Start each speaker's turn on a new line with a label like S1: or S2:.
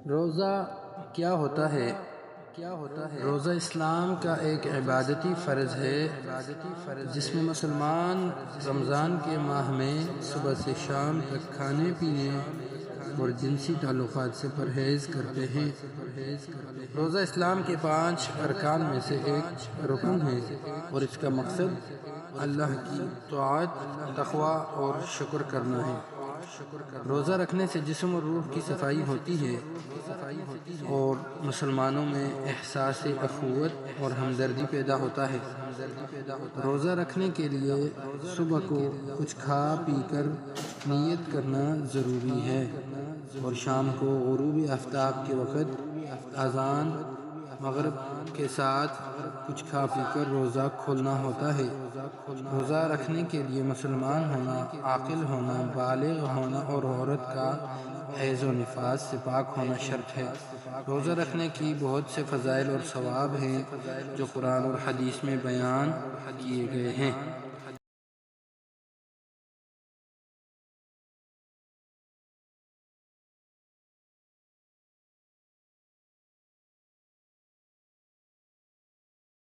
S1: روزہ کیا ہوتا ہے؟ روزہ اسلام کا ایک عبادتی فرض ہے جس میں مسلمان رمضان کے ماہ میں صبح سے شام تک کھانے پینے اور جنسی تعلقات سے پرہیز کرتے ہیں۔ روزہ اسلام کے 5 ارکان میں سے ایک رکن ہے اور اس کا مقصد اللہ کی طاعت، تقوی اور شکر کرنا ہے۔ روزہ رکھنے سے جسم اور روح کی صفائی ہوتی ہے اور مسلمانوں میں احساس اخوت اور ہمدردی پیدا ہوتا ہے۔ روزہ رکھنے کے لیے صبح کو کچھ کھا پی کر نیت کرنا ضروری ہے اور شام کو غروب آفتاب کے وقت اذان مغرب کے ساتھ کچھ کھا پی کر روزہ کھولنا ہوتا ہے۔ روزہ رکھنے کے لیے مسلمان ہونا، عاقل ہونا، بالغ ہونا اور عورت کا حیض و نفاس سے پاک ہونا شرط ہے۔ روزہ رکھنے کی بہت سے فضائل اور ثواب ہیں جو قرآن اور حدیث میں بیان کیے گئے ہیں۔